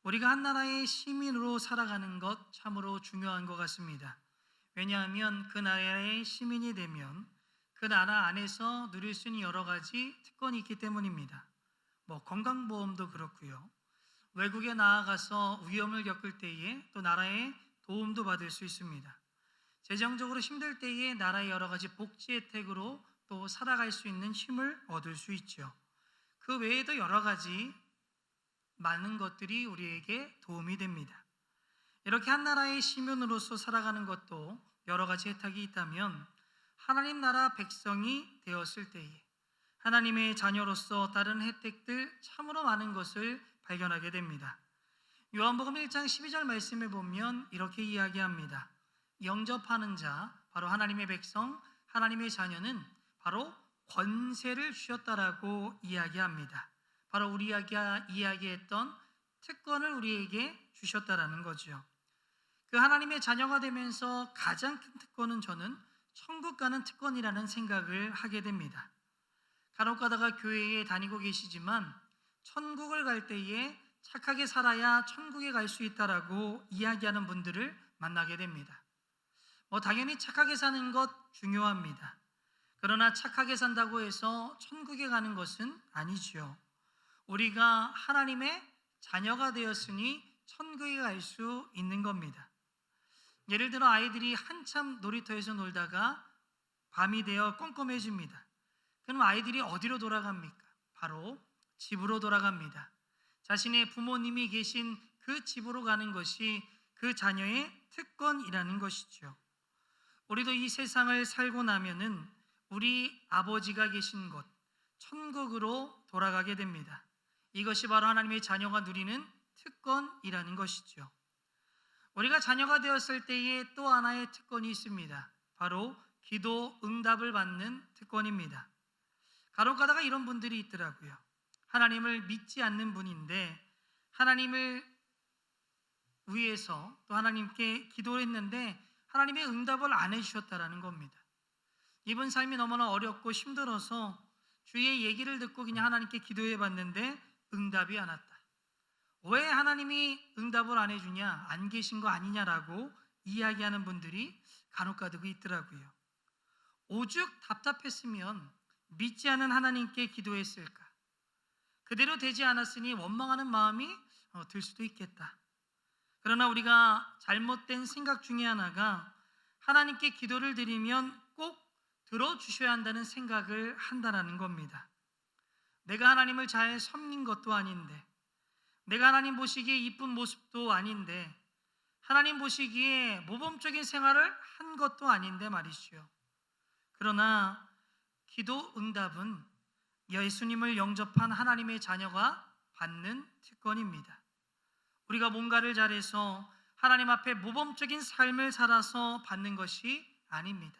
우리가 한 나라의 시민으로 살아가는 것 참으로 중요한 것 같습니다. 왜냐하면 그 나라의 시민이 되면 그 나라 안에서 누릴 수 있는 여러 가지 특권이 있기 때문입니다. 건강보험도 그렇고요. 외국에 나아가서 위험을 겪을 때에 또 나라의 도움도 받을 수 있습니다. 재정적으로 힘들 때에 나라의 여러 가지 복지 혜택으로 또 살아갈 수 있는 힘을 얻을 수 있죠. 그 외에도 여러 가지 많은 것들이 우리에게 도움이 됩니다. 이렇게 한 나라의 시민으로서 살아가는 것도 여러 가지 혜택이 있다면 하나님 나라 백성이 되었을 때에 하나님의 자녀로서 다른 혜택들 참으로 많은 것을 발견하게 됩니다. 요한복음 1장 12절 말씀에 보면 이렇게 이야기합니다. 영접하는 자, 바로 하나님의 백성, 하나님의 자녀는 바로 권세를 주셨다라고 이야기합니다. 바로 우리가 이야기했던 특권을 우리에게 주셨다라는 거죠. 그 하나님의 자녀가 되면서 가장 큰 특권은 저는 천국 가는 특권이라는 생각을 하게 됩니다. 간혹 가다가 교회에 다니고 계시지만 천국을 갈 때에 착하게 살아야 천국에 갈 수 있다라고 이야기하는 분들을 만나게 됩니다. 당연히 착하게 사는 것 중요합니다. 그러나 착하게 산다고 해서 천국에 가는 것은 아니지요. 우리가 하나님의 자녀가 되었으니 천국에 갈 수 있는 겁니다. 예를 들어 아이들이 한참 놀이터에서 놀다가 밤이 되어 껌껌해집니다. 그럼 아이들이 어디로 돌아갑니까? 바로 집으로 돌아갑니다. 자신의 부모님이 계신 그 집으로 가는 것이 그 자녀의 특권이라는 것이죠. 우리도 이 세상을 살고 나면은 우리 아버지가 계신 곳, 천국으로 돌아가게 됩니다. 이것이 바로 하나님의 자녀가 누리는 특권이라는 것이죠. 우리가 자녀가 되었을 때에 또 하나의 특권이 있습니다. 바로 기도 응답을 받는 특권입니다. 간혹 가다가 이런 분들이 있더라고요. 하나님을 믿지 않는 분인데 하나님을 위해서 또 하나님께 기도했는데 하나님의 응답을 안 해주셨다라는 겁니다. 이분 삶이 너무나 어렵고 힘들어서 주의 얘기를 듣고 그냥 하나님께 기도해 봤는데 응답이 안 왔다. 왜 하나님이 응답을 안 해주냐, 안 계신 거 아니냐라고 이야기하는 분들이 간혹 가득 있더라고요. 오죽 답답했으면 믿지 않은 하나님께 기도했을까? 그대로 되지 않았으니 원망하는 마음이 들 수도 있겠다. 그러나 우리가 잘못된 생각 중에 하나가 하나님께 기도를 드리면 꼭 들어주셔야 한다는 생각을 한다는 겁니다. 내가 하나님을 잘 섬긴 것도 아닌데, 내가 하나님 보시기에 이쁜 모습도 아닌데, 하나님 보시기에 모범적인 생활을 한 것도 아닌데 말이죠. 그러나 기도 응답은 예수님을 영접한 하나님의 자녀가 받는 특권입니다. 우리가 뭔가를 잘해서 하나님 앞에 모범적인 삶을 살아서 받는 것이 아닙니다.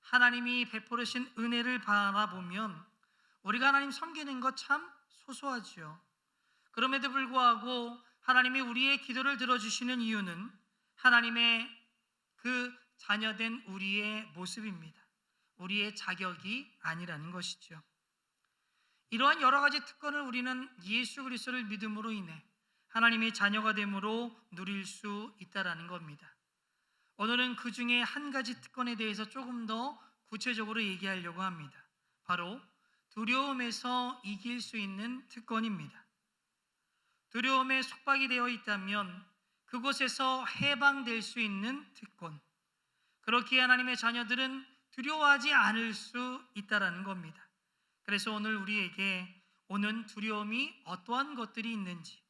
하나님이 베풀으신 은혜를 바라보면 우리가 하나님 섬기는 것 참 소소하지요. 그럼에도 불구하고 하나님이 우리의 기도를 들어주시는 이유는 하나님의 그 자녀된 우리의 모습입니다. 우리의 자격이 아니라는 것이죠. 이러한 여러 가지 특권을 우리는 예수 그리스도를 믿음으로 인해 하나님의 자녀가 됨으로 누릴 수 있다라는 겁니다. 오늘은 그 중에 한 가지 특권에 대해서 조금 더 구체적으로 얘기하려고 합니다. 바로 두려움에서 이길 수 있는 특권입니다. 두려움에 속박이 되어 있다면 그곳에서 해방될 수 있는 특권. 그렇기에 하나님의 자녀들은 두려워하지 않을 수 있다라는 겁니다. 그래서 오늘 우리에게 오는 두려움이 어떠한 것들이 있는지,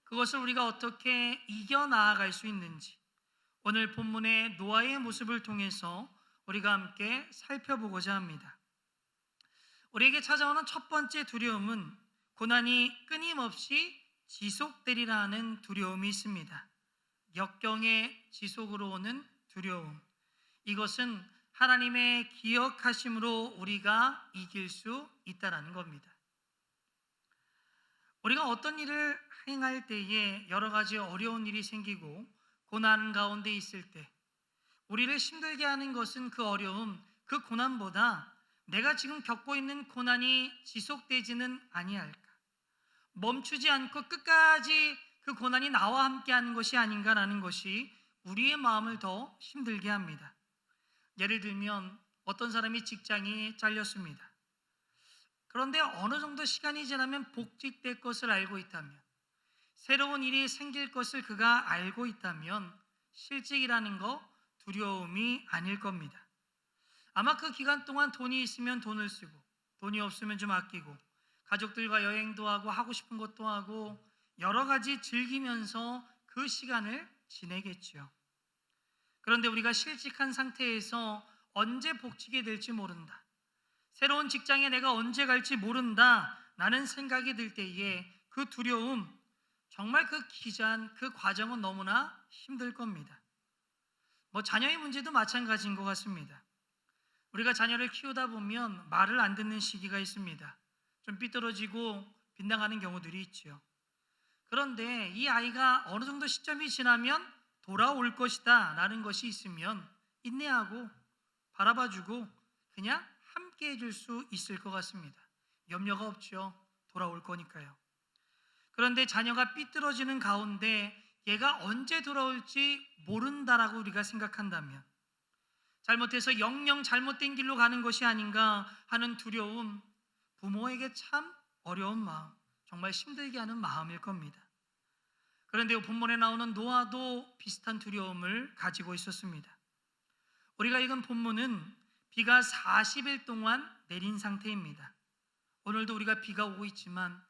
그것을 우리가 어떻게 이겨나아갈 수 있는지 오늘 본문의 노아의 모습을 통해서 우리가 함께 살펴보고자 합니다. 우리에게 찾아오는 첫 번째 두려움은 고난이 끊임없이 지속되리라 하는 두려움이 있습니다. 역경의 지속으로 오는 두려움. 이것은 하나님의 기억하심으로 우리가 이길 수 있다는 겁니다. 우리가 어떤 일을 행할 때에 여러 가지 어려운 일이 생기고 고난 가운데 있을 때 우리를 힘들게 하는 것은 그 어려움, 그 고난보다 내가 지금 겪고 있는 고난이 지속되지는 아니할까, 멈추지 않고 끝까지 그 고난이 나와 함께하는 것이 아닌가라는 것이 우리의 마음을 더 힘들게 합니다. 예를 들면 어떤 사람이 직장이 잘렸습니다. 그런데 어느 정도 시간이 지나면 복직될 것을 알고 있다면, 새로운 일이 생길 것을 그가 알고 있다면 실직이라는 거 두려움이 아닐 겁니다. 아마 그 기간 동안 돈이 있으면 돈을 쓰고, 돈이 없으면 좀 아끼고, 가족들과 여행도 하고 싶은 것도 하고 여러 가지 즐기면서 그 시간을 지내겠죠. 그런데 우리가 실직한 상태에서 언제 복직이 될지 모른다, 새로운 직장에 내가 언제 갈지 모른다 라는 생각이 들 때에 그 두려움, 정말 그 과정은 너무나 힘들 겁니다. 자녀의 문제도 마찬가지인 것 같습니다. 우리가 자녀를 키우다 보면 말을 안 듣는 시기가 있습니다. 좀 삐뚤어지고 빗나가는 경우들이 있죠. 그런데 이 아이가 어느 정도 시점이 지나면 돌아올 것이다 라는 것이 있으면 인내하고 바라봐주고 그냥 함께 해줄 수 있을 것 같습니다. 염려가 없죠. 돌아올 거니까요. 그런데 자녀가 삐뚤어지는 가운데 얘가 언제 돌아올지 모른다라고 우리가 생각한다면, 잘못해서 영영 잘못된 길로 가는 것이 아닌가 하는 두려움, 부모에게 참 어려운 마음, 정말 힘들게 하는 마음일 겁니다. 그런데 본문에 나오는 노아도 비슷한 두려움을 가지고 있었습니다. 우리가 읽은 본문은 비가 40일 동안 내린 상태입니다. 오늘도 우리가 비가 오고 있지만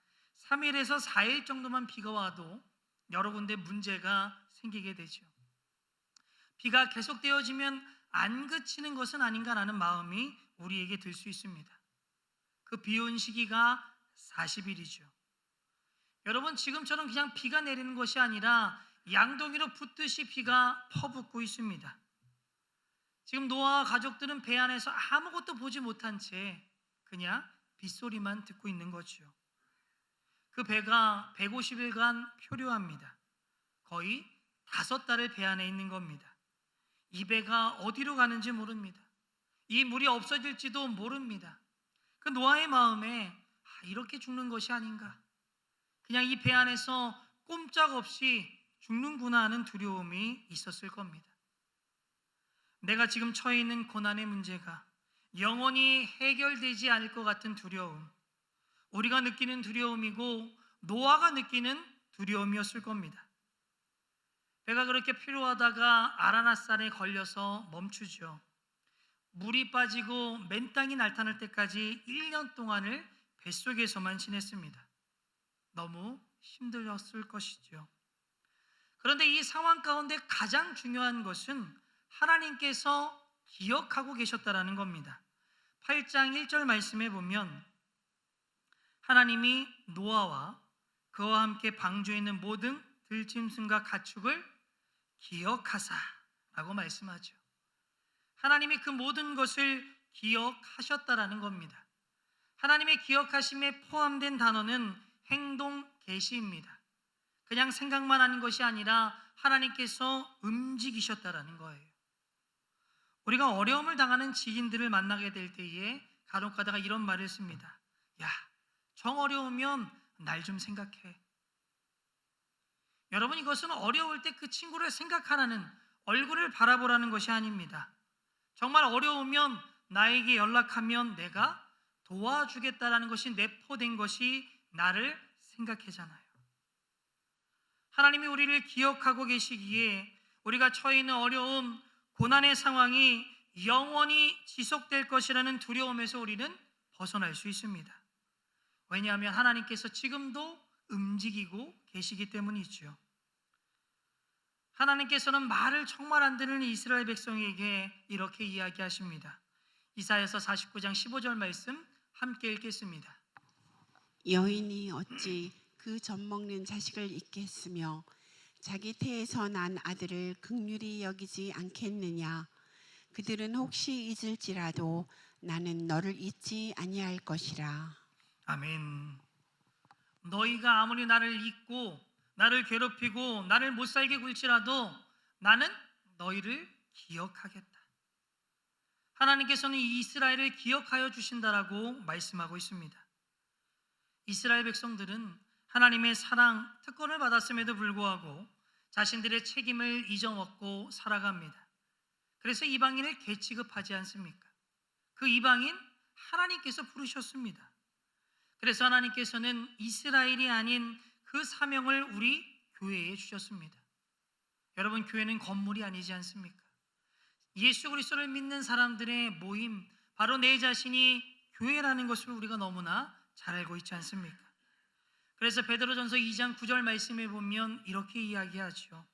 3일에서 4일 정도만 비가 와도 여러 군데 문제가 생기게 되죠. 비가 계속되어지면 안 그치는 것은 아닌가라는 마음이 우리에게 들 수 있습니다. 그 비 온 시기가 40일이죠. 여러분, 지금처럼 그냥 비가 내리는 것이 아니라 양동이로 붓듯이 비가 퍼붓고 있습니다. 지금 노아와 가족들은 배 안에서 아무것도 보지 못한 채 그냥 빗소리만 듣고 있는 거죠. 그 배가 150일간 표류합니다. 거의 5달을 배 안에 있는 겁니다. 이 배가 어디로 가는지 모릅니다. 이 물이 없어질지도 모릅니다. 그 노아의 마음에 이렇게 죽는 것이 아닌가, 그냥 이 배 안에서 꼼짝없이 죽는구나 하는 두려움이 있었을 겁니다. 내가 지금 처해 있는 고난의 문제가 영원히 해결되지 않을 것 같은 두려움, 우리가 느끼는 두려움이고 노아가 느끼는 두려움이었을 겁니다. 배가 그렇게 필요하다가 아라나산에 걸려서 멈추죠. 물이 빠지고 맨땅이 날타날 때까지 1년 동안을 뱃속에서만 지냈습니다. 너무 힘들었을 것이죠. 그런데 이 상황 가운데 가장 중요한 것은 하나님께서 기억하고 계셨다라는 겁니다. 8장 1절 말씀에 보면 하나님이 노아와 그와 함께 방주에 있는 모든 들짐승과 가축을 기억하사 라고 말씀하죠. 하나님이 그 모든 것을 기억하셨다라는 겁니다. 하나님의 기억하심에 포함된 단어는 행동 계시입니다. 그냥 생각만 하는 것이 아니라 하나님께서 움직이셨다라는 거예요. 우리가 어려움을 당하는 지인들을 만나게 될 때에 간혹 가다가 이런 말을 씁니다. 야, 정 어려우면 날 좀 생각해. 여러분, 이것은 어려울 때 그 친구를 생각하라는, 얼굴을 바라보라는 것이 아닙니다. 정말 어려우면 나에게 연락하면 내가 도와주겠다라는 것이 내포된 것이 나를 생각해잖아요. 하나님이 우리를 기억하고 계시기에 우리가 처해 있는 어려움, 고난의 상황이 영원히 지속될 것이라는 두려움에서 우리는 벗어날 수 있습니다. 왜냐하면 하나님께서 지금도 움직이고 계시기 때문이죠. 하나님께서는 말을 정말 안 듣는 이스라엘 백성에게 이렇게 이야기하십니다. 이사야서 49장 15절 말씀 함께 읽겠습니다. 여인이 어찌 그 젖먹는 자식을 잊겠으며 자기 태에서 난 아들을 긍휼히 여기지 않겠느냐. 그들은 혹시 잊을지라도 나는 너를 잊지 아니할 것이라. 아멘. 너희가 아무리 나를 잊고 나를 괴롭히고 나를 못살게 굴지라도 나는 너희를 기억하겠다. 하나님께서는 이스라엘을 기억하여 주신다라고 말씀하고 있습니다. 이스라엘 백성들은 하나님의 사랑, 특권을 받았음에도 불구하고 자신들의 책임을 잊어먹고 살아갑니다. 그래서 이방인을 개취급하지 않습니까? 그 이방인 하나님께서 부르셨습니다. 그래서 하나님께서는 이스라엘이 아닌 그 사명을 우리 교회에 주셨습니다. 여러분, 교회는 건물이 아니지 않습니까? 예수 그리스도를 믿는 사람들의 모임, 바로 내 자신이 교회라는 것을 우리가 너무나 잘 알고 있지 않습니까? 그래서 베드로전서 2장 9절 말씀에 보면 이렇게 이야기하죠.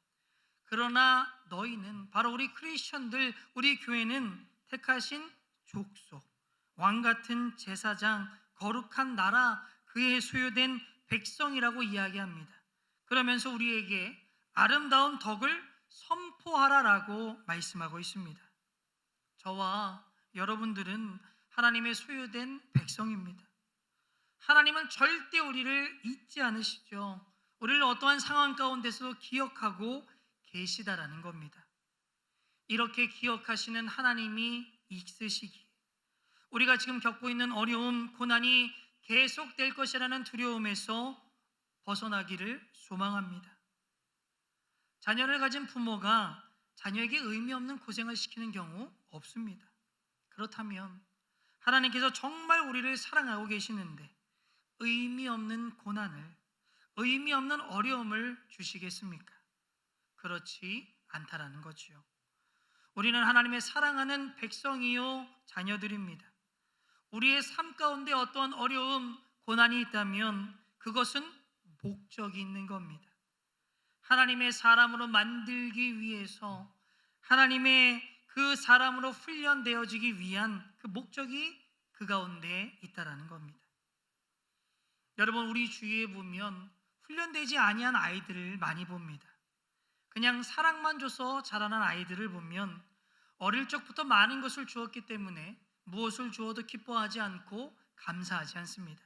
그러나 너희는, 바로 우리 크리스천들, 우리 교회는 택하신 족속, 왕같은 제사장, 거룩한 나라, 그의 소유된 백성이라고 이야기합니다. 그러면서 우리에게 아름다운 덕을 선포하라라고 말씀하고 있습니다. 저와 여러분들은 하나님의 소유된 백성입니다. 하나님은 절대 우리를 잊지 않으시죠. 우리를 어떠한 상황 가운데서도 기억하고 계시다라는 겁니다. 이렇게 기억하시는 하나님이 있으시기에 우리가 지금 겪고 있는 어려움, 고난이 계속될 것이라는 두려움에서 벗어나기를 소망합니다. 자녀를 가진 부모가 자녀에게 의미 없는 고생을 시키는 경우 없습니다. 그렇다면 하나님께서 정말 우리를 사랑하고 계시는데 의미 없는 고난을, 의미 없는 어려움을 주시겠습니까? 그렇지 않다라는 거지요. 우리는 하나님의 사랑하는 백성이요 자녀들입니다. 우리의 삶 가운데 어떠한 어려움, 고난이 있다면 그것은 목적이 있는 겁니다. 하나님의 사람으로 만들기 위해서, 하나님의 그 사람으로 훈련되어지기 위한 그 목적이 그 가운데 있다라는 겁니다. 여러분, 우리 주위에 보면 훈련되지 아니한 아이들을 많이 봅니다. 그냥 사랑만 줘서 자라난 아이들을 보면 어릴 적부터 많은 것을 주었기 때문에 무엇을 주어도 기뻐하지 않고 감사하지 않습니다.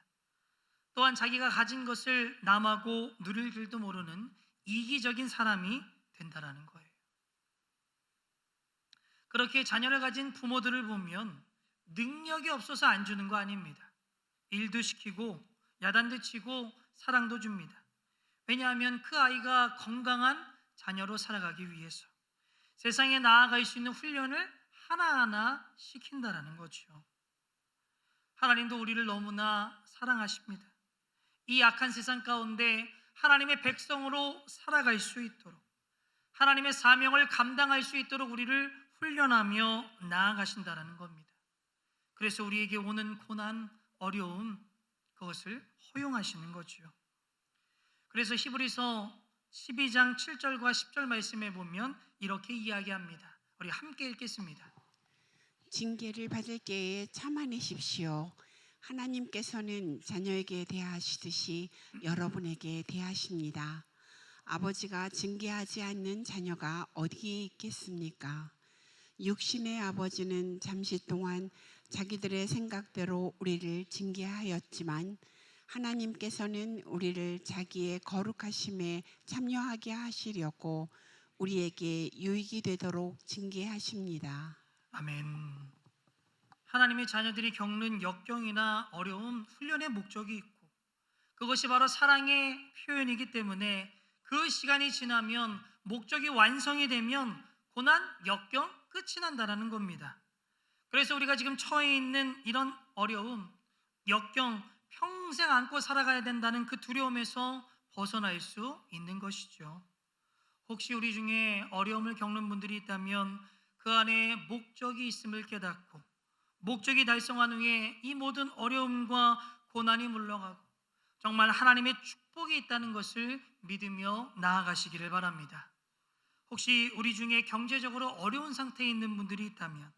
또한 자기가 가진 것을 남하고 누릴 줄도 모르는 이기적인 사람이 된다라는 거예요. 그렇게 자녀를 가진 부모들을 보면 능력이 없어서 안 주는 거 아닙니다. 일도 시키고 야단도 치고 사랑도 줍니다. 왜냐하면 그 아이가 건강한 자녀로 살아가기 위해서 세상에 나아갈 수 있는 훈련을 하나하나 시킨다라는 거죠. 하나님도 우리를 너무나 사랑하십니다. 이 악한 세상 가운데 하나님의 백성으로 살아갈 수 있도록, 하나님의 사명을 감당할 수 있도록 우리를 훈련하며 나아가신다라는 겁니다. 그래서 우리에게 오는 고난, 어려움, 그것을 허용하시는 거죠. 그래서 히브리서 12장 7절과 10절 말씀에 보면 이렇게 이야기합니다. 우리 함께 읽겠습니다. 징계를 받을 때에 참아내십시오. 하나님께서는 자녀에게 대하시듯이 여러분에게 대하십니다. 아버지가 징계하지 않는 자녀가 어디에 있겠습니까? 육신의 아버지는 잠시 동안 자기들의 생각대로 우리를 징계하였지만 하나님께서는 우리를 자기의 거룩하심에 참여하게 하시려고 우리에게 유익이 되도록 징계하십니다. 아멘. 하나님의 자녀들이 겪는 역경이나 어려움, 훈련의 목적이 있고 그것이 바로 사랑의 표현이기 때문에 그 시간이 지나면, 목적이 완성이 되면 고난, 역경 끝이 난다라는 겁니다. 그래서 우리가 지금 처해 있는 이런 어려움, 역경, 평생 안고 살아가야 된다는 그 두려움에서 벗어날 수 있는 것이죠. 혹시 우리 중에 어려움을 겪는 분들이 있다면 그 안에 목적이 있음을 깨닫고 목적이 달성한 후에 이 모든 어려움과 고난이 물러가고 정말 하나님의 축복이 있다는 것을 믿으며 나아가시기를 바랍니다. 혹시 우리 중에 경제적으로 어려운 상태에 있는 분들이 있다면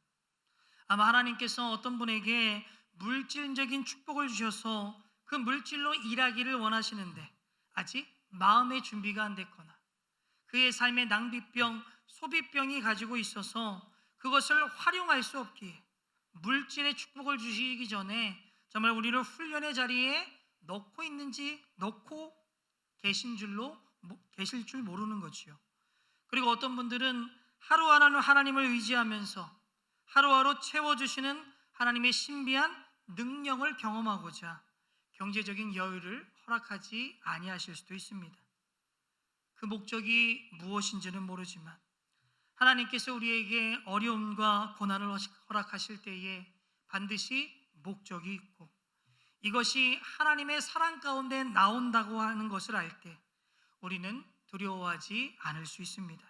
아마 하나님께서 어떤 분에게 물질적인 축복을 주셔서 그 물질로 일하기를 원하시는데 아직 마음의 준비가 안 됐거나 그의 삶의 낭비병, 소비병이 가지고 있어서 그것을 활용할 수 없기에 물질의 축복을 주시기 전에 정말 우리를 훈련의 자리에 넣고 계실 줄 모르는 거지요. 그리고 어떤 분들은 하루하루 하나님을 의지하면서 하루하루 채워주시는 하나님의 신비한 능력을 경험하고자 경제적인 여유를 허락하지 아니하실 수도 있습니다. 그 목적이 무엇인지는 모르지만 하나님께서 우리에게 어려움과 고난을 허락하실 때에 반드시 목적이 있고 이것이 하나님의 사랑 가운데 나온다고 하는 것을 알 때 우리는 두려워하지 않을 수 있습니다.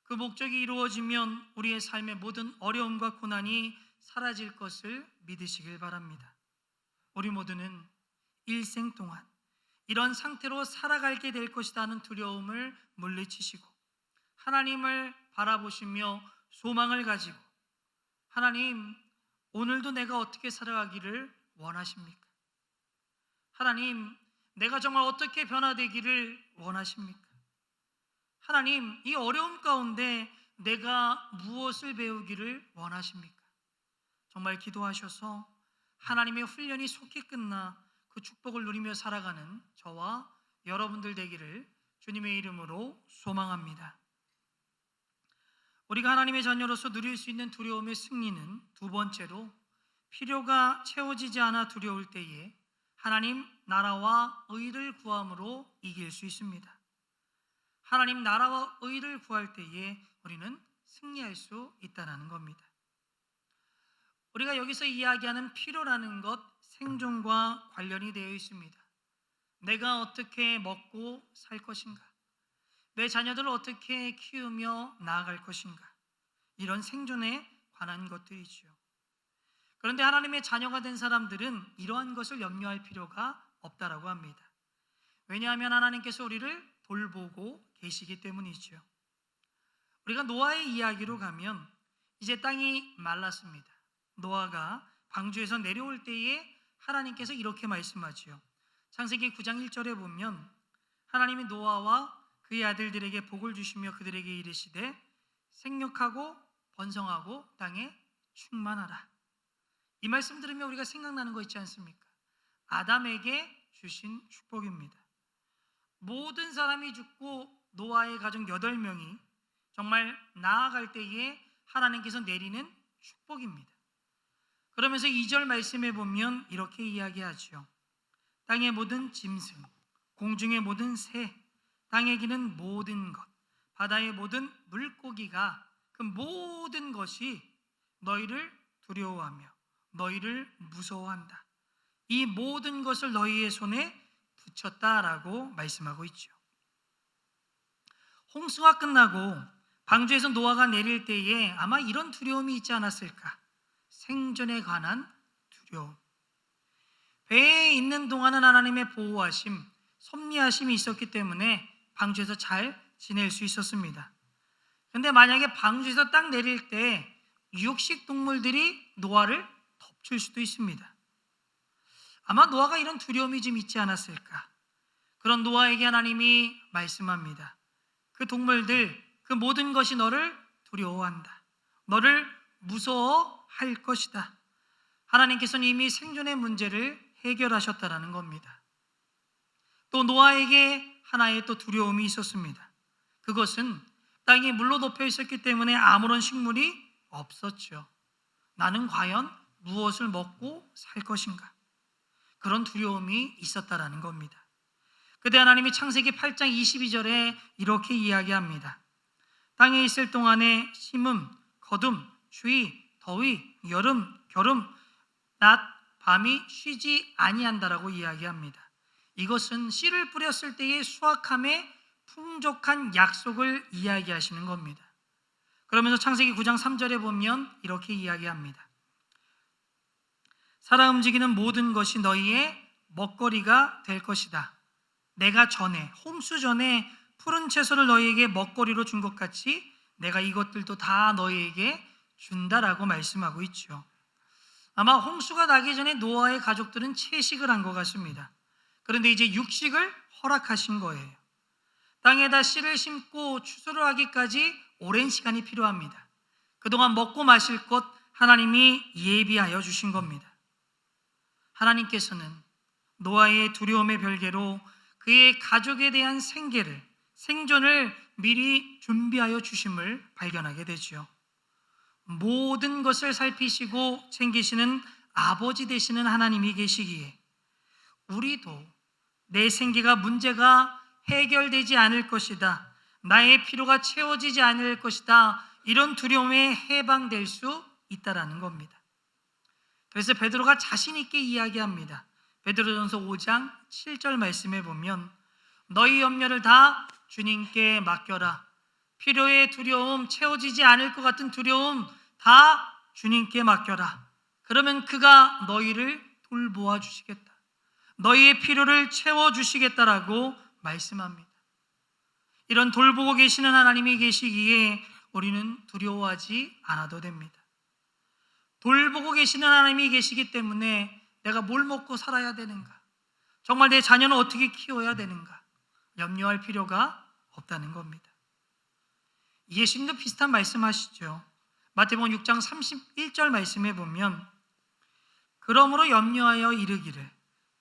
그 목적이 이루어지면 우리의 삶의 모든 어려움과 고난이 사라질 것을 믿으시길 바랍니다. 우리 모두는 일생 동안 이런 상태로 살아가게 될 것이다 하는 두려움을 물리치시고 하나님을 바라보시며 소망을 가지고 하나님, 오늘도 내가 어떻게 살아가기를 원하십니까? 하나님, 내가 정말 어떻게 변화되기를 원하십니까? 하나님, 이 어려움 가운데 내가 무엇을 배우기를 원하십니까? 정말 기도하셔서 하나님의 훈련이 속히 끝나 그 축복을 누리며 살아가는 저와 여러분들 되기를 주님의 이름으로 소망합니다. 우리가 하나님의 자녀로서 누릴 수 있는 두려움의 승리는 두 번째로 필요가 채워지지 않아 두려울 때에 하나님 나라와 의를 구함으로 이길 수 있습니다. 하나님 나라와 의를 구할 때에 우리는 승리할 수 있다는 겁니다. 우리가 여기서 이야기하는 필요라는 것 생존과 관련이 되어 있습니다. 내가 어떻게 먹고 살 것인가? 내 자녀들을 어떻게 키우며 나아갈 것인가? 이런 생존에 관한 것들이지요. 그런데 하나님의 자녀가 된 사람들은 이러한 것을 염려할 필요가 없다라고 합니다. 왜냐하면 하나님께서 우리를 돌보고 계시기 때문이지요. 우리가 노아의 이야기로 가면 이제 땅이 말랐습니다. 노아가 방주에서 내려올 때에 하나님께서 이렇게 말씀하지요. 창세기 9장 1절에 보면 하나님이 노아와 그의 아들들에게 복을 주시며 그들에게 이르시되 생육하고 번성하고 땅에 충만하라. 이 말씀 들으면 우리가 생각나는 거 있지 않습니까? 아담에게 주신 축복입니다. 모든 사람이 죽고 노아의 가족 8명이 정말 나아갈 때에 하나님께서 내리는 축복입니다. 그러면서 2절 말씀에 보면 이렇게 이야기하죠. 땅의 모든 짐승, 공중의 모든 새, 땅에 기는 모든 것, 바다의 모든 물고기가 그 모든 것이 너희를 두려워하며 너희를 무서워한다. 이 모든 것을 너희의 손에 붙였다라고 말씀하고 있죠. 홍수가 끝나고 방주에서 노아가 내릴 때에 아마 이런 두려움이 있지 않았을까? 생존에 관한 두려움. 배에 있는 동안은 하나님의 보호하심, 섭리하심이 있었기 때문에 방주에서 잘 지낼 수 있었습니다. 그런데 만약에 방주에서 딱 내릴 때 육식 동물들이 노아를 덮칠 수도 있습니다. 아마 노아가 이런 두려움이 좀 있지 않았을까? 그런 노아에게 하나님이 말씀합니다. 그 동물들, 그 모든 것이 너를 두려워한다. 너를 무서워할 것이다. 하나님께서는 이미 생존의 문제를 해결하셨다라는 겁니다. 또 노아에게 하나의 또 두려움이 있었습니다. 그것은 땅이 물로 덮여 있었기 때문에 아무런 식물이 없었죠. 나는 과연 무엇을 먹고 살 것인가? 그런 두려움이 있었다라는 겁니다. 그때 하나님이 창세기 8장 22절에 이렇게 이야기합니다. 땅에 있을 동안에 심음, 거둠, 추위, 더위, 여름, 겨름, 낮, 밤이 쉬지 아니한다라고 이야기합니다. 이것은 씨를 뿌렸을 때의 수확함의 풍족한 약속을 이야기하시는 겁니다. 그러면서 창세기 9장 3절에 보면 이렇게 이야기합니다. 살아 움직이는 모든 것이 너희의 먹거리가 될 것이다. 내가 전에 홍수 전에 푸른 채소를 너희에게 먹거리로 준 것 같이 내가 이것들도 다 너희에게 준다라고 말씀하고 있죠. 아마 홍수가 나기 전에 노아의 가족들은 채식을 한 것 같습니다. 그런데 이제 육식을 허락하신 거예요. 땅에다 씨를 심고 추수를 하기까지 오랜 시간이 필요합니다. 그동안 먹고 마실 것 하나님이 예비하여 주신 겁니다. 하나님께서는 노아의 두려움의 별개로 그의 가족에 대한 생존을 미리 준비하여 주심을 발견하게 되죠. 모든 것을 살피시고 챙기시는 아버지 되시는 하나님이 계시기에 우리도 내 생계가 문제가 해결되지 않을 것이다. 나의 필요가 채워지지 않을 것이다. 이런 두려움에 해방될 수 있다라는 겁니다. 그래서 베드로가 자신 있게 이야기합니다. 베드로전서 5장 7절 말씀에 보면 너희 염려를 다 주님께 맡겨라. 필요의 두려움, 채워지지 않을 것 같은 두려움 다 주님께 맡겨라. 그러면 그가 너희를 돌보아 주시겠다. 너희의 필요를 채워주시겠다라고 말씀합니다. 이런 돌보고 계시는 하나님이 계시기에 우리는 두려워하지 않아도 됩니다. 돌보고 계시는 하나님이 계시기 때문에 내가 뭘 먹고 살아야 되는가? 정말 내 자녀는 어떻게 키워야 되는가? 염려할 필요가 없다는 겁니다. 예수님도 비슷한 말씀하시죠. 마태복음 6장 31절 말씀에 보면 그러므로 염려하여 이르기를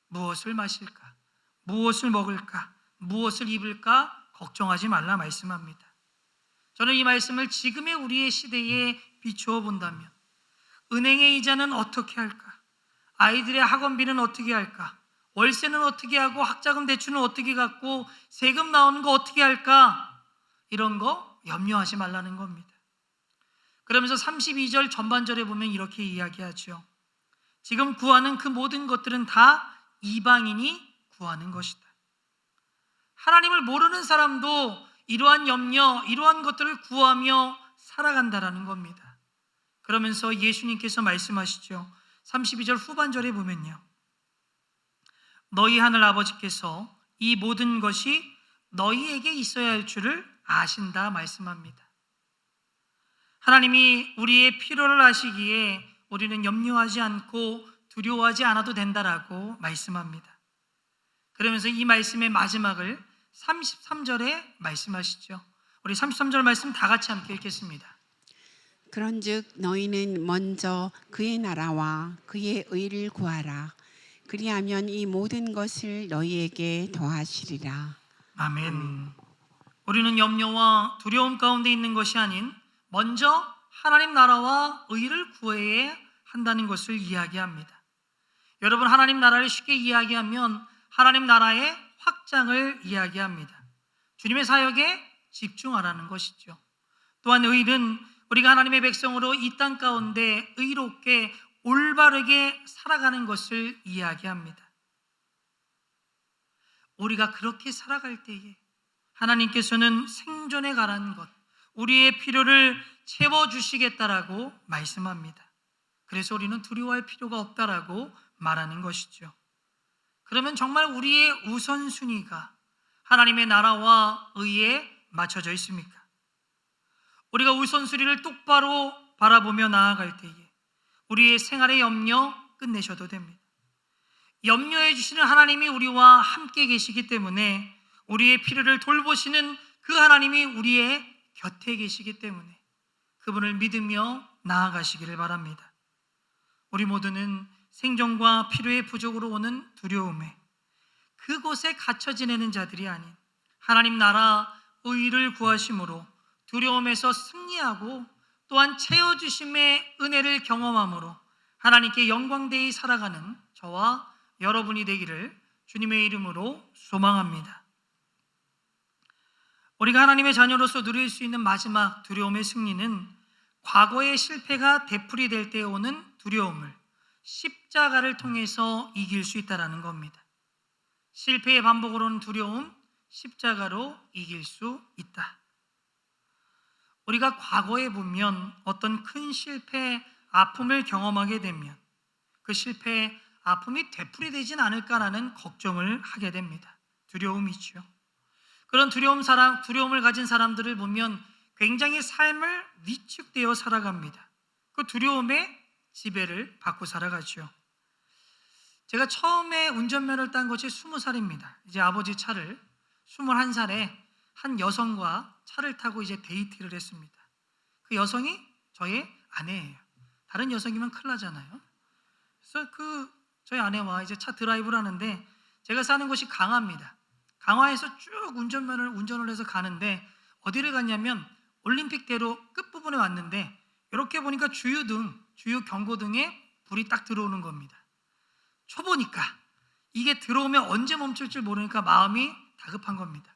무엇을 마실까? 무엇을 먹을까? 무엇을 입을까? 걱정하지 말라 말씀합니다. 저는 이 말씀을 지금의 우리의 시대에 비추어 본다면 은행의 이자는 어떻게 할까? 아이들의 학원비는 어떻게 할까? 월세는 어떻게 하고 학자금 대출은 어떻게 갚고 세금 나오는 거 어떻게 할까? 이런 거 염려하지 말라는 겁니다. 그러면서 32절 전반절에 보면 이렇게 이야기하죠. 지금 구하는 그 모든 것들은 다 이방인이 구하는 것이다. 하나님을 모르는 사람도 이러한 염려, 이러한 것들을 구하며 살아간다라는 겁니다. 그러면서 예수님께서 말씀하시죠. 32절 후반절에 보면요. 너희 하늘 아버지께서 이 모든 것이 너희에게 있어야 할 줄을 아신다 말씀합니다. 하나님이 우리의 필요를 아시기에 우리는 염려하지 않고 두려워하지 않아도 된다라고 말씀합니다. 그러면서 이 말씀의 마지막을 33절에 말씀하시죠. 우리 33절 말씀 다 같이 함께 읽겠습니다. 그런즉 너희는 먼저 그의 나라와 그의 의를 구하라. 그리하면 이 모든 것을 너희에게 더하시리라. 아멘. 우리는 염려와 두려움 가운데 있는 것이 아닌 먼저 하나님 나라와 의를 구해야 한다는 것을 이야기합니다. 여러분, 하나님 나라를 쉽게 이야기하면 하나님 나라의 확장을 이야기합니다. 주님의 사역에 집중하라는 것이죠. 또한 의는 우리가 하나님의 백성으로 이 땅 가운데 의롭게 올바르게 살아가는 것을 이야기합니다. 우리가 그렇게 살아갈 때에 하나님께서는 생존에 관한 것, 우리의 필요를 채워주시겠다라고 말씀합니다. 그래서 우리는 두려워할 필요가 없다라고 말하는 것이죠. 그러면 정말 우리의 우선순위가 하나님의 나라와 의에 맞춰져 있습니까? 우리가 우선순위를 똑바로 바라보며 나아갈 때에 우리의 생활의 염려 끝내셔도 됩니다. 염려해 주시는 하나님이 우리와 함께 계시기 때문에 우리의 필요를 돌보시는 그 하나님이 우리의 곁에 계시기 때문에 그분을 믿으며 나아가시기를 바랍니다. 우리 모두는 생존과 필요의 부족으로 오는 두려움에 그곳에 갇혀 지내는 자들이 아닌 하나님 나라 의를 구하심으로 두려움에서 승리하고 또한 채워주심의 은혜를 경험함으로 하나님께 영광되이 살아가는 저와 여러분이 되기를 주님의 이름으로 소망합니다. 우리가 하나님의 자녀로서 누릴 수 있는 마지막 두려움의 승리는 과거의 실패가 되풀이될 때 오는 두려움을 십자가를 통해서 이길 수 있다는 겁니다. 실패의 반복으로 오는 두려움, 십자가로 이길 수 있다. 우리가 과거에 보면 어떤 큰 실패, 아픔을 경험하게 되면 그 실패, 아픔이 되풀이되진 않을까라는 걱정을 하게 됩니다. 두려움이죠. 그런 두려움을 가진 사람들을 보면 굉장히 삶을 위축되어 살아갑니다. 그 두려움에 지배를 받고 살아가죠. 제가 처음에 운전면허를 딴 것이 20살입니다. 이제 아버지 차를 21살에 한 여성과 차를 타고 이제 데이트를 했습니다. 그 여성이 저의 아내예요. 다른 여성이면 큰일 나잖아요. 그래서 저희 아내와 이제 차 드라이브를 하는데 제가 사는 곳이 강화입니다. 강화에서 쭉 운전을 해서 가는데 어디를 갔냐면 올림픽대로 끝부분에 왔는데 이렇게 보니까 주유 경고등에 불이 딱 들어오는 겁니다. 초보니까 이게 들어오면 언제 멈출 줄 모르니까 마음이 다급한 겁니다.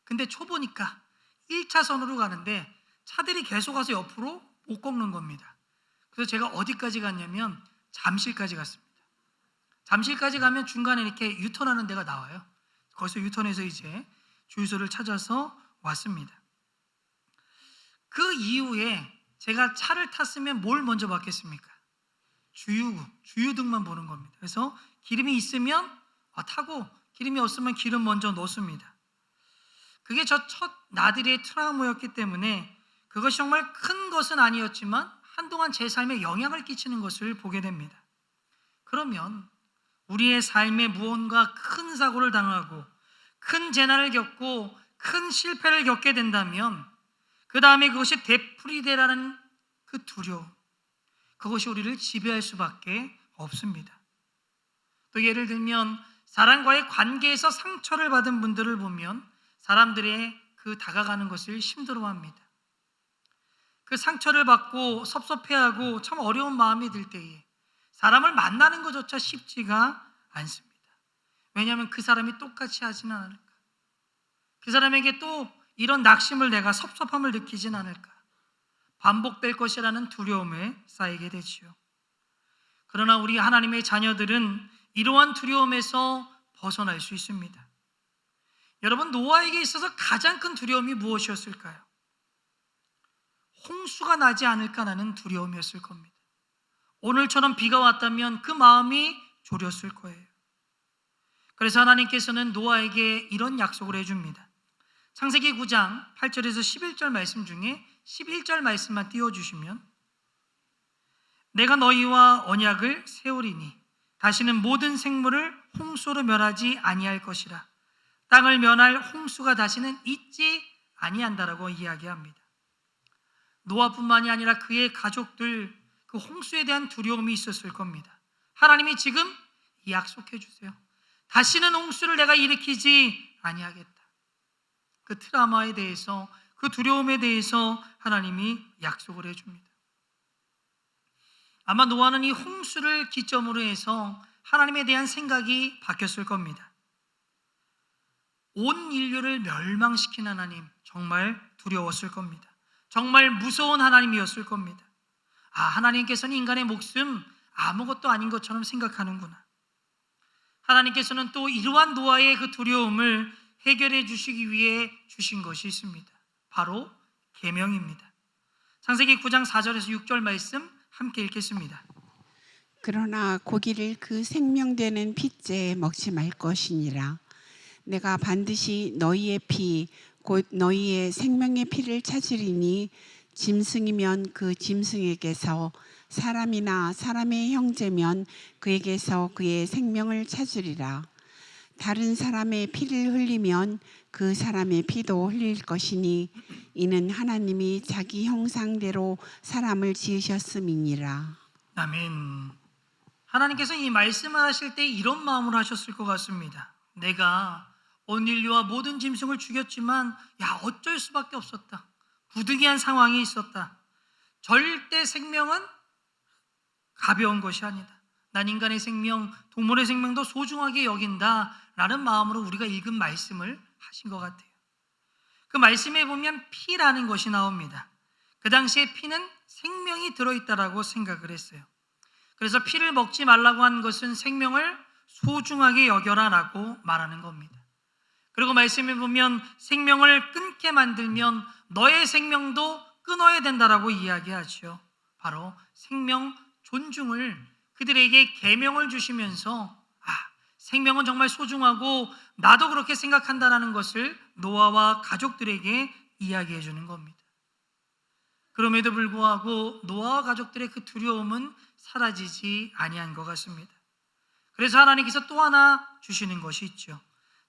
근데 초보니까 1차선으로 가는데 차들이 계속 와서 옆으로 못 꺾는 겁니다. 그래서 제가 어디까지 갔냐면 잠실까지 갔습니다. 잠실까지 가면 중간에 이렇게 유턴하는 데가 나와요. 거기서 유턴해서 이제 주유소를 찾아서 왔습니다. 그 이후에 제가 차를 탔으면 뭘 먼저 받겠습니까? 주유등만 보는 겁니다. 그래서 기름이 있으면 타고, 기름이 없으면 기름 먼저 넣습니다. 그게 저 첫 나들이의 트라우마였기 때문에 그것이 정말 큰 것은 아니었지만 한동안 제 삶에 영향을 끼치는 것을 보게 됩니다. 그러면 우리의 삶에 무언가 큰 사고를 당하고 큰 재난을 겪고 큰 실패를 겪게 된다면 그 다음에 그것이 되풀이되라는 그 두려움, 그것이 우리를 지배할 수밖에 없습니다. 또 예를 들면 사람과의 관계에서 상처를 받은 분들을 보면 사람들의 그 다가가는 것을 힘들어합니다. 그 상처를 받고 섭섭해하고 참 어려운 마음이 들 때에 사람을 만나는 것조차 쉽지가 않습니다. 왜냐하면 그 사람이 똑같이 하지는 않을까, 그 사람에게 또 이런 낙심을 내가 섭섭함을 느끼진 않을까, 반복될 것이라는 두려움에 쌓이게 되지요. 그러나 우리 하나님의 자녀들은 이러한 두려움에서 벗어날 수 있습니다. 여러분, 노아에게 있어서 가장 큰 두려움이 무엇이었을까요? 홍수가 나지 않을까라는 두려움이었을 겁니다. 오늘처럼 비가 왔다면 그 마음이 졸였을 거예요. 그래서 하나님께서는 노아에게 이런 약속을 해줍니다. 창세기 9장 8절에서 11절 말씀 중에 11절 말씀만 띄워주시면, 내가 너희와 언약을 세우리니 다시는 모든 생물을 홍수로 멸하지 아니할 것이라. 땅을 멸할 홍수가 다시는 있지 아니한다라고 이야기합니다. 노아뿐만이 아니라 그의 가족들, 그 홍수에 대한 두려움이 있었을 겁니다. 하나님이 지금 약속해 주세요. 다시는 홍수를 내가 일으키지 아니하겠다. 그 트라우마에 대해서, 그 두려움에 대해서 하나님이 약속을 해줍니다. 아마 노아는 이 홍수를 기점으로 해서 하나님에 대한 생각이 바뀌었을 겁니다. 온 인류를 멸망시킨 하나님, 정말 두려웠을 겁니다. 정말 무서운 하나님이었을 겁니다. 하나님께서는 인간의 목숨 아무것도 아닌 것처럼 생각하는구나. 하나님께서는 또 이러한 노아의 그 두려움을 해결해 주시기 위해 주신 것이 있습니다. 바로 계명입니다. 창세기 9장 4절에서 6절 말씀 함께 읽겠습니다. 그러나 고기를 그 생명되는 핏째 먹지 말 것이니라. 내가 반드시 너희의 피 곧 너희의 생명의 피를 찾으리니 짐승이면 그 짐승에게서, 사람이나 사람의 형제면 그에게서 그의 생명을 찾으리라. 다른 사람의 피를 흘리면 그 사람의 피도 흘릴 것이니 이는 하나님이 자기 형상대로 사람을 지으셨음이니라. 아멘. 하나님께서 이 말씀을 하실 때 이런 마음으로 하셨을 것 같습니다. 내가 온 인류와 모든 짐승을 죽였지만 어쩔 수밖에 없었다. 부득이한 상황이 있었다. 절대 생명은 가벼운 것이 아니다. 난 인간의 생명, 동물의 생명도 소중하게 여긴다 라는 마음으로 우리가 읽은 말씀을 하신 것 같아요. 그 말씀에 보면 피라는 것이 나옵니다. 그 당시에 피는 생명이 들어있다라고 생각을 했어요. 그래서 피를 먹지 말라고 한 것은 생명을 소중하게 여겨라 라고 말하는 겁니다. 그리고 말씀에 보면 생명을 끊게 만들면 너의 생명도 끊어야 된다라고 이야기하죠. 바로 생명 존중을 그들에게 계명을 주시면서 생명은 정말 소중하고 나도 그렇게 생각한다라는 것을 노아와 가족들에게 이야기해 주는 겁니다. 그럼에도 불구하고 노아와 가족들의 그 두려움은 사라지지 아니한 것 같습니다. 그래서 하나님께서 또 하나 주시는 것이 있죠.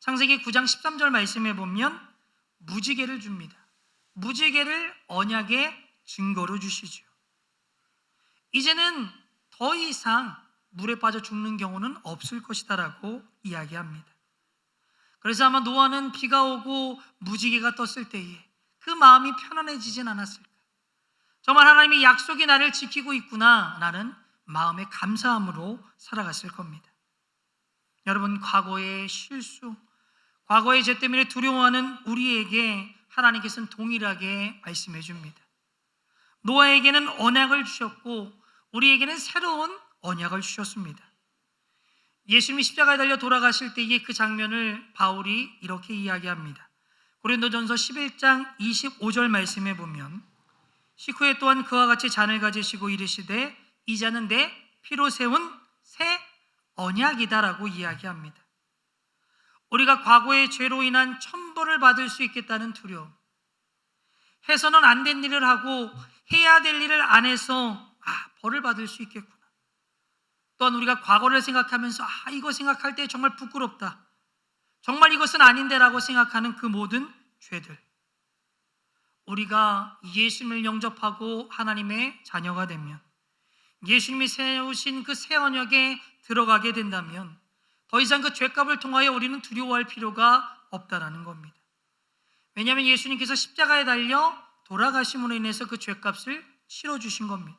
창세기 9장 13절 말씀에 보면 무지개를 줍니다. 무지개를 언약의 증거로 주시죠. 이제는 더 이상 물에 빠져 죽는 경우는 없을 것이다라고 이야기합니다. 그래서 아마 노아는 비가 오고 무지개가 떴을 때에 그 마음이 편안해지진 않았을까. 정말 하나님의 약속이 나를 지키고 있구나 라는 마음의 감사함으로 살아갔을 겁니다. 여러분, 과거의 실수, 과거의 죄 때문에 두려워하는 우리에게 하나님께서는 동일하게 말씀해 줍니다. 노아에게는 언약을 주셨고 우리에게는 새로운 언약을 주셨습니다. 예수님이 십자가에 달려 돌아가실 때의 그 장면을 바울이 이렇게 이야기합니다. 고린도전서 11장 25절 말씀에 보면 식후에 또한 그와 같이 잔을 가지시고 이르시되 이 잔은 내 피로 세운 새 언약이다라고 이야기합니다. 우리가 과거의 죄로 인한 천벌을 받을 수 있겠다는 두려움, 해서는 안 된 일을 하고 해야 될 일을 안 해서 벌을 받을 수 있겠구나. 또한 우리가 과거를 생각하면서 이거 생각할 때 정말 부끄럽다, 정말 이것은 아닌데라고 생각하는 그 모든 죄들, 우리가 예수님을 영접하고 하나님의 자녀가 되면, 예수님이 세우신 그 새 언약에 들어가게 된다면 더 이상 그 죄값을 통하여 우리는 두려워할 필요가 없다라는 겁니다. 왜냐하면 예수님께서 십자가에 달려 돌아가심으로 인해서 그 죄값을 치러주신 겁니다.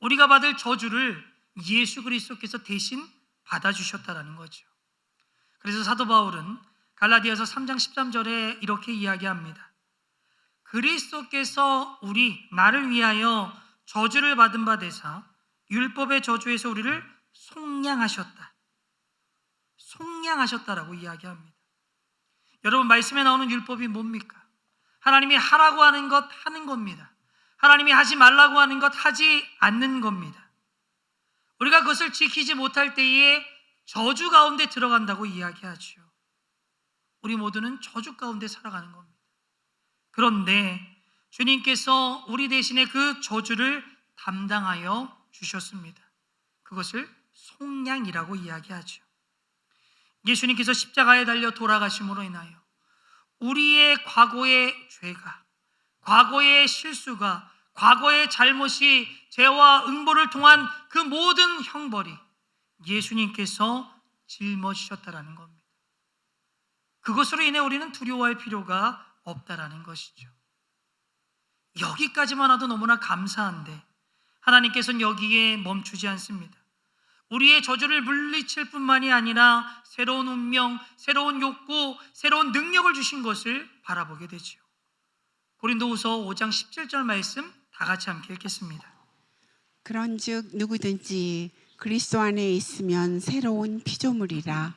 우리가 받을 저주를 예수 그리스도께서 대신 받아주셨다라는 거죠. 그래서 사도 바울은 갈라디아서 3장 13절에 이렇게 이야기합니다. 그리스도께서 나를 위하여 저주를 받은 바 되사 율법의 저주에서 우리를 속량하셨다라고 이야기합니다. 여러분, 말씀에 나오는 율법이 뭡니까? 하나님이 하라고 하는 것 하는 겁니다. 하나님이 하지 말라고 하는 것 하지 않는 겁니다. 우리가 그것을 지키지 못할 때에 저주 가운데 들어간다고 이야기하죠. 우리 모두는 저주 가운데 살아가는 겁니다. 그런데 주님께서 우리 대신에 그 저주를 담당하여 주셨습니다. 그것을 속량이라고 이야기하죠. 예수님께서 십자가에 달려 돌아가심으로 인하여 우리의 과거의 죄가, 과거의 실수가, 과거의 잘못이 죄와 응보를 통한 그 모든 형벌이 예수님께서 짊어지셨다라는 겁니다. 그것으로 인해 우리는 두려워할 필요가 없다라는 것이죠. 여기까지만 와도 너무나 감사한데 하나님께서는 여기에 멈추지 않습니다. 우리의 저주를 물리칠 뿐만이 아니라 새로운 운명, 새로운 욕구, 새로운 능력을 주신 것을 바라보게 되죠. 고린도후서 5장 17절 말씀 다 같이 함께 읽겠습니다. 그런즉 누구든지 그리스도 안에 있으면 새로운 피조물이라.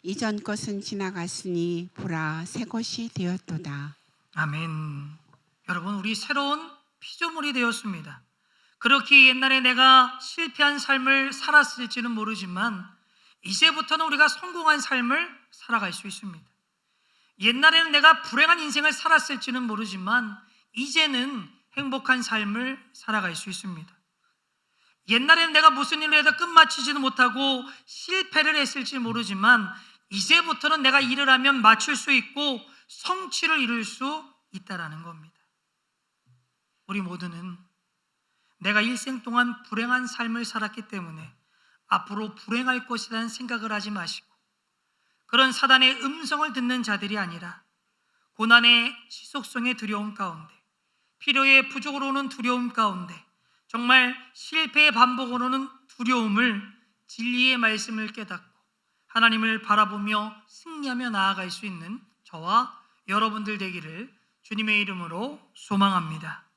이전 것은 지나갔으니 보라 새 것이 되었도다. 아멘. 여러분, 우리 새로운 피조물이 되었습니다. 그렇게 옛날에 내가 실패한 삶을 살았을지는 모르지만 이제부터는 우리가 성공한 삶을 살아갈 수 있습니다. 옛날에는 내가 불행한 인생을 살았을지는 모르지만 이제는 행복한 삶을 살아갈 수 있습니다. 옛날에는 내가 무슨 일을 해도 끝마치지도 못하고 실패를 했을지 모르지만 이제부터는 내가 일을 하면 맞출 수 있고 성취를 이룰 수 있다라는 겁니다. 우리 모두는 내가 일생 동안 불행한 삶을 살았기 때문에 앞으로 불행할 것이라는 생각을 하지 마시고 그런 사단의 음성을 듣는 자들이 아니라 고난의 지속성의 두려움 가운데, 필요의 부족으로 오는 두려움 가운데, 정말 실패의 반복으로 오는 두려움을 진리의 말씀을 깨닫고 하나님을 바라보며 승리하며 나아갈 수 있는 저와 여러분들 되기를 주님의 이름으로 소망합니다.